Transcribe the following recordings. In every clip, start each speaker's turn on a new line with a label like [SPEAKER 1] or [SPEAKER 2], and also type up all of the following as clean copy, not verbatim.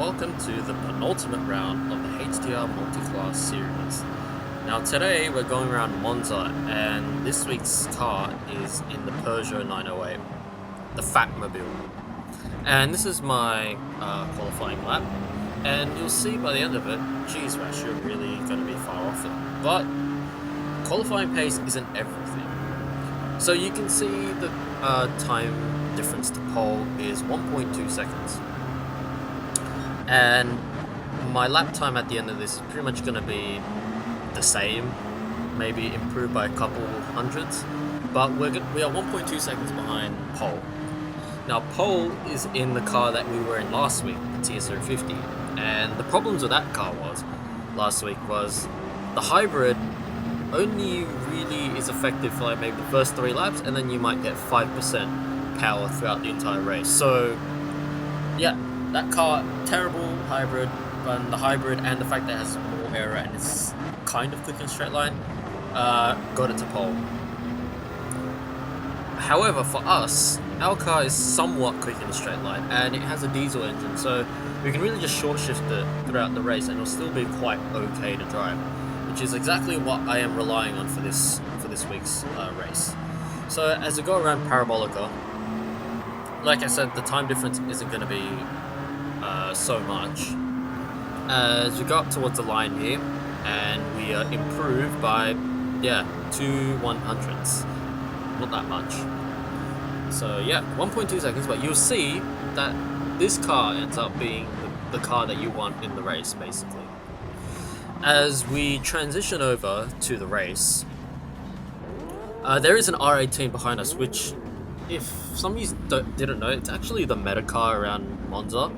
[SPEAKER 1] welcome to the penultimate round of the HDR multiclass series. Now today we're going around Monza, and this week's car is in the Peugeot 908, the Fatmobile. And this is my qualifying lap, and you'll see by the end of it, geez Rash, you're really going to be far off it. But qualifying pace isn't everything. So you can see the time difference to pole is 1.2 seconds. And my lap time at the end of this is pretty much going to be the same, maybe improved by a couple hundreds, but we are 1.2 seconds behind pole. Now pole is in the car that we were in last week, the TS050, and the problems with that car last week was the hybrid only really is effective for like maybe the first 3 laps, and then you might get 5% power throughout the entire race. So yeah, that car, terrible hybrid, but the hybrid and the fact that it has more error and it's kind of quick and straight line, got it to pole. However, for us, our car is somewhat quick in a straight line, and it has a diesel engine, so we can really just short shift it throughout the race, and it'll still be quite okay to drive, which is exactly what I am relying on for this week's race. So as we go around Parabolica, like I said, the time difference isn't going to be so much. As we go up towards the line here, and we are improved by 2 100ths, not that much. So yeah, 1.2 seconds, but you'll see that this car ends up being the car that you want in the race, basically. As we transition over to the race, there is an R18 behind us, which, if some of you didn't know, it's actually the meta car around Monza.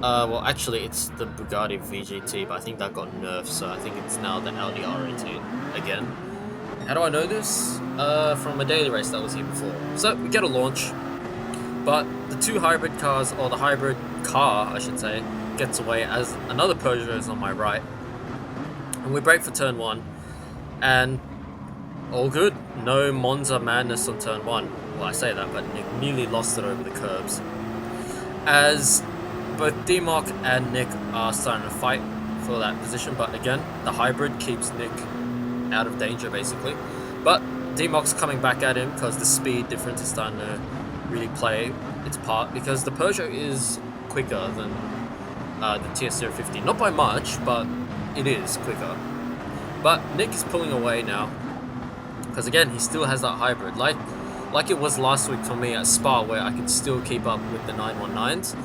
[SPEAKER 1] Well, actually, it's the Bugatti VGT, but I think that got nerfed, so I think it's now the Audi R18 again. How do I know this? From a daily race that was here before. So, we get a launch, but the 2 hybrid cars, or the hybrid car, I should say, gets away as another Peugeot is on my right. And we brake for turn 1, and all good. No Monza madness on turn 1. Well, I say that, but Nick nearly lost it over the curbs. As both D-Mock and Nick are starting to fight for that position, but again, the hybrid keeps Nick out of danger, basically. But D-Mock's coming back at him because the speed difference is starting to really play its part, because the Peugeot is quicker than the TS050. Not by much, but it is quicker. But Nick is pulling away now, because again, he still has that hybrid. Like it was last week for me at Spa, where I could still keep up with the 919s.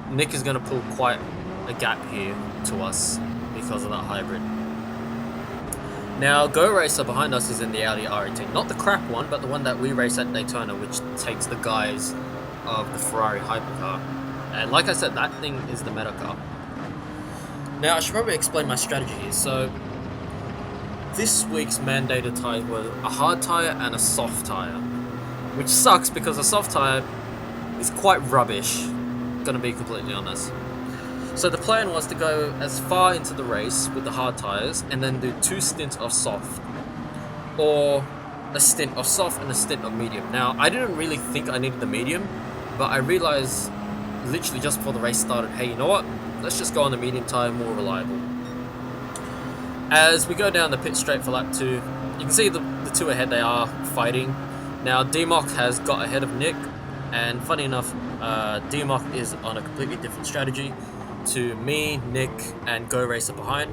[SPEAKER 1] Nick is going to pull quite a gap here to us because of that hybrid. Now, Go Racer behind us is in the Audi R18. Not the crap one, but the one that we race at Daytona, which takes the guise of the Ferrari hypercar. And like I said, that thing is the meta car. Now, I should probably explain my strategy here. So, this week's mandated tyres were a hard tyre and a soft tyre, which sucks because a soft tyre is quite rubbish, gonna be completely honest. So the plan was to go as far into the race with the hard tyres and then do 2 stints of soft, or a stint of soft and a stint of medium. Now, I didn't really think I needed the medium, but I realised literally just before the race started, hey, you know what, let's just go on the medium tyre, more reliable. As we go down the pit straight for lap 2, you can see the 2 ahead, they are fighting. Now D-Mock has got ahead of Nick, and funny enough, D-Mock is on a completely different strategy to me, Nick, and Go Racer behind.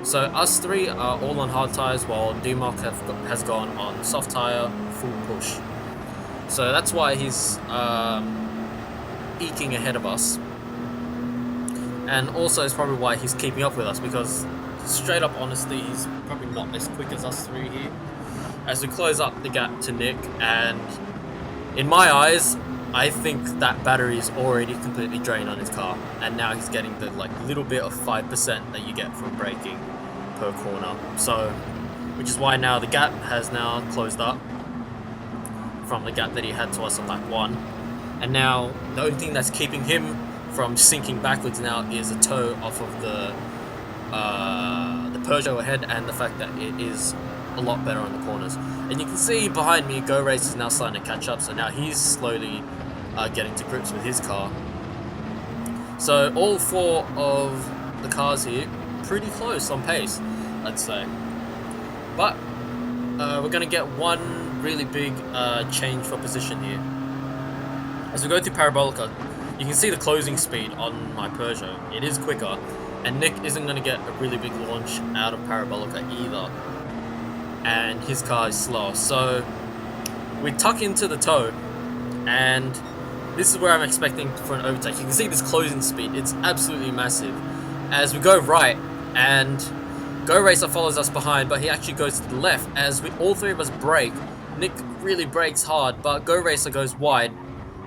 [SPEAKER 1] So us 3 are all on hard tyres, while D-Mock has gone on soft tyre, full push. So that's why he's eking ahead of us. And also it's probably why he's keeping up with us, because straight up honesty, he's probably not as quick as us 3 here. As we close up the gap to Nick, and in my eyes, I think that battery is already completely drained on his car, and now he's getting the little bit of 5% that you get from braking per corner. So, which is why now the gap has now closed up from the gap that he had to us on lap 1, and now the only thing that's keeping him from sinking backwards now is a toe off of the Peugeot ahead, and the fact that it is a lot better on the corners. And you can see behind me, Go Race is now starting to catch up, so now he's slowly getting to grips with his car. So all four of the cars here, pretty close on pace, I'd say. But we're going to get one really big change for position here. As we go through Parabolica, you can see the closing speed on my Peugeot. It is quicker, and Nick isn't going to get a really big launch out of Parabolica either. And his car is slow. So we tuck into the toe, and this is where I'm expecting for an overtake. You can see this closing speed. It's absolutely massive. As we go right, and Go Racer follows us behind, but he actually goes to the left. As we all three of us brake, Nick really brakes hard, but Go Racer goes wide.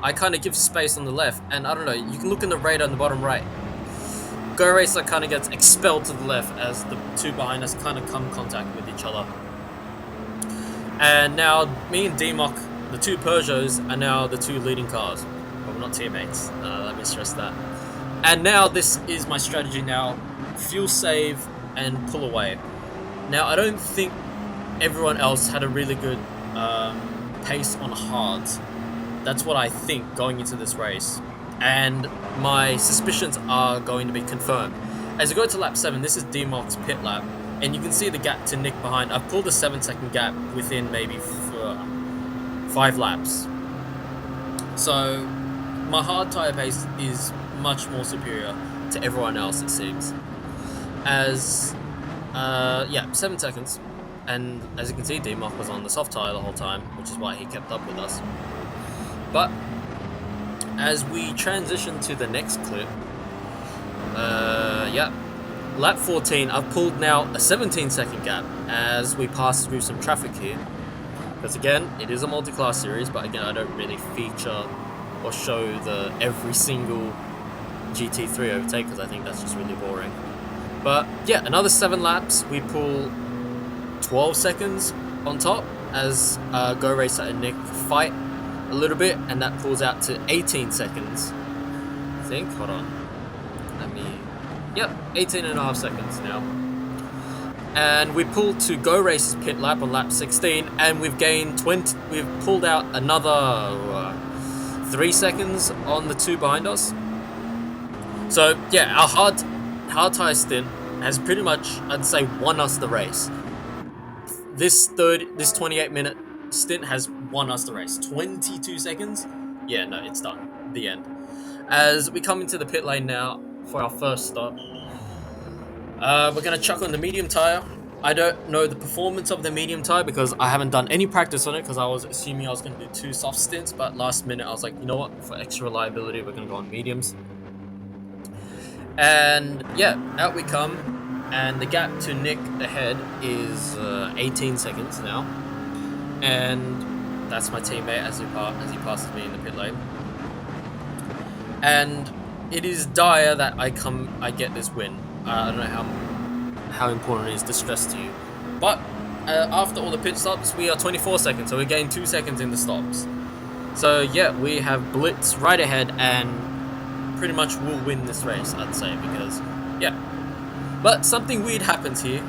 [SPEAKER 1] I kind of give space on the left, and I don't know, you can look in the radar on the bottom right. Go Racer kind of gets expelled to the left as the two behind us kind of come contact with each other. And now me and D-Mock, the two Peugeots, are now the two leading cars. But we're not teammates, let me stress that. And now this is my strategy now. Fuel save and pull away. Now I don't think everyone else had a really good pace on hards. That's what I think going into this race. And my suspicions are going to be confirmed. As we go to lap 7, this is D-Mock's pit lap. And you can see the gap to Nick behind. I've pulled a 7-second gap within maybe 5 laps. So my hard tyre pace is much more superior to everyone else, it seems. As, 7 seconds. And as you can see, D-Mock was on the soft tyre the whole time, which is why he kept up with us. But as we transition to the next clip, lap 14, I've pulled now a 17-second gap as we pass through some traffic here. Because again, it is a multi-class series, but again, I don't really feature or show the every single GT3 overtake because I think that's just really boring. But yeah, another 7 laps, we pull 12 seconds on top as Go Racer and Nick fight a little bit, and that pulls out to 18 seconds. I think, hold on. 18.5 seconds now. And we pulled to Go Racer's pit lap on lap 16, and we've pulled out another 3 seconds on the two behind us. So yeah, our hard tyre stint has pretty much, I'd say, won us the race. This 28-minute stint has won us the race. 22 seconds? Yeah, no, it's done. The end. As we come into the pit lane now for our first stop, we're going to chuck on the medium tyre. I don't know the performance of the medium tyre because I haven't done any practice on it because I was assuming I was going to do 2 soft stints, but last minute I was like, you know what, for extra reliability, we're going to go on mediums. And yeah, out we come, and the gap to Nick ahead is 18 seconds now. And that's my teammate as he passes me in the pit lane. And it is dire that I get this win. I don't know how important it is to stress to you. But after all the pit stops, we are 24 seconds, so we gain 2 seconds in the stops. So yeah, we have Blitz right ahead and pretty much will win this race, I'd say, because, yeah. But something weird happens here.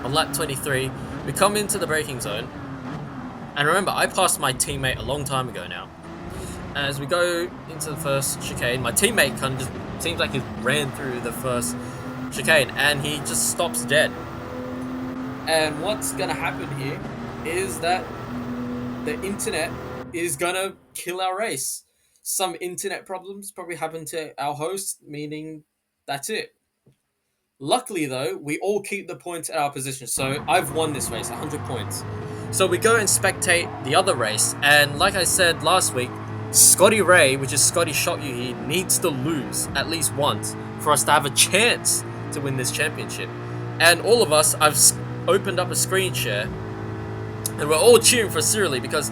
[SPEAKER 1] On lap 23, we come into the braking zone. And remember, I passed my teammate a long time ago now. As we go into the first chicane, my teammate kind of just seems like he ran through the first chicane and he just stops dead. And what's going to happen here is that the internet is going to kill our race. Some internet problems probably happened to our host, meaning that's it. Luckily, though, we all keep the points at our position, so I've won this race, 100 points. So we go and spectate the other race, and like I said last week, Scotty Ray, which is Scotty Shot You Here, needs to lose at least once for us to have a chance to win this championship. And all of us, I've opened up a screen share, and we're all cheering for Cyrilly because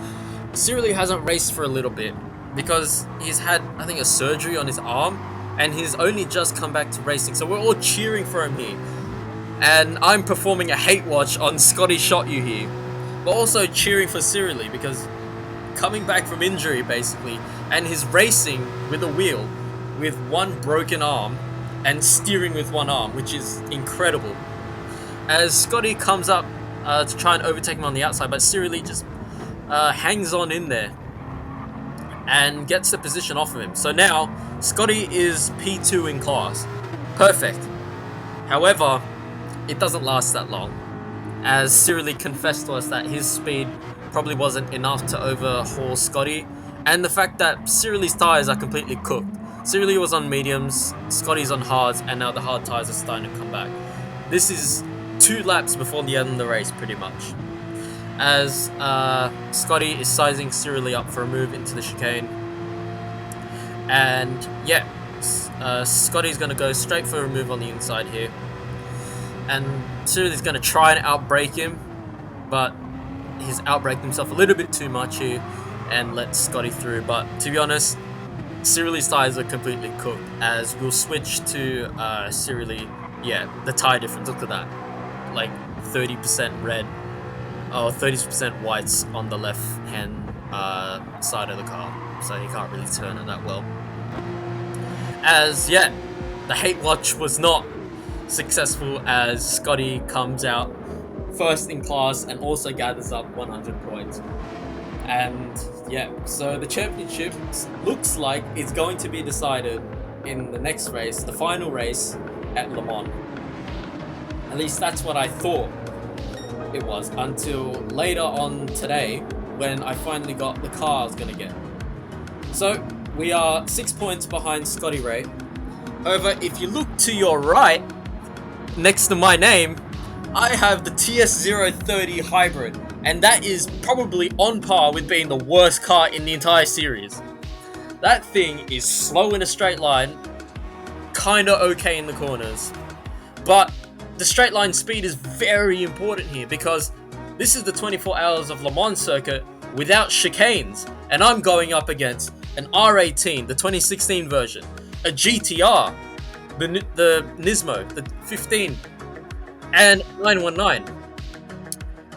[SPEAKER 1] Cyrilly hasn't raced for a little bit because he's had, I think, a surgery on his arm, and he's only just come back to racing. So we're all cheering for him here. And I'm performing a hate watch on Scotty Shot You Here, but also cheering for Cyrilly because coming back from injury, basically, and he's racing with a wheel with one broken arm and steering with one arm, which is incredible. As Scotty comes up to try and overtake him on the outside, but Cyrilly just hangs on in there. and gets the position off of him. So now Scotty is P2 in class. Perfect. However, it doesn't last that long, as Cyrilie confessed to us that his speed probably wasn't enough to overhaul Scotty, and the fact that Cyrilie's tires are completely cooked. Cyrilie was on mediums, Scotty's on hards, and now the hard tires are starting to come back. This is 2 laps before the end of the race, pretty much, as Scotty is sizing Cyrilie up for a move into the chicane. And yeah, Scotty's going to go straight for a move on the inside here. And Cyrilie's going to try and outbrake him, but he's outbraked himself a little bit too much here and let Scotty through. But to be honest, Cyrilie's tires are completely cooked, as we'll switch to Cyrilie. Yeah, the tire difference, look at that. Like 30% red, or 30% whites on the left hand side of the car, so you can't really turn it that well. As yeah, the hate watch was not successful, as Scotty comes out first in class and also gathers up 100 points. And yeah, so the championship looks like it's going to be decided in the next race, the final race at Le Mans. At least that's what I thought it was, until later on today when I finally got the car I was going to get. So we are 6 points behind Scotty Ray. However, if you look to your right, next to my name, I have the TS030 Hybrid, and that is probably on par with being the worst car in the entire series. That thing is slow in a straight line, kinda okay in the corners, but the straight line speed is very important here, because this is the 24 Hours of Le Mans circuit without chicanes, and I'm going up against an R18, the 2016 version, a GTR, the Nismo, the 15, and 919.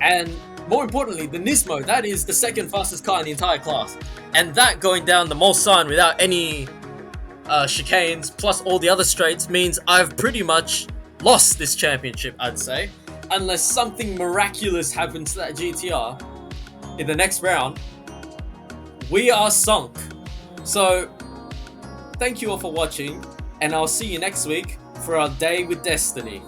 [SPEAKER 1] And more importantly, the Nismo, that is the second fastest car in the entire class. And that going down the Mulsanne without any chicanes, plus all the other straights, means I've pretty much lost this championship, I'd say. Unless something miraculous happens to that GTR in the next round, we are sunk. So, thank you all for watching, and I'll see you next week for our Day with Destiny.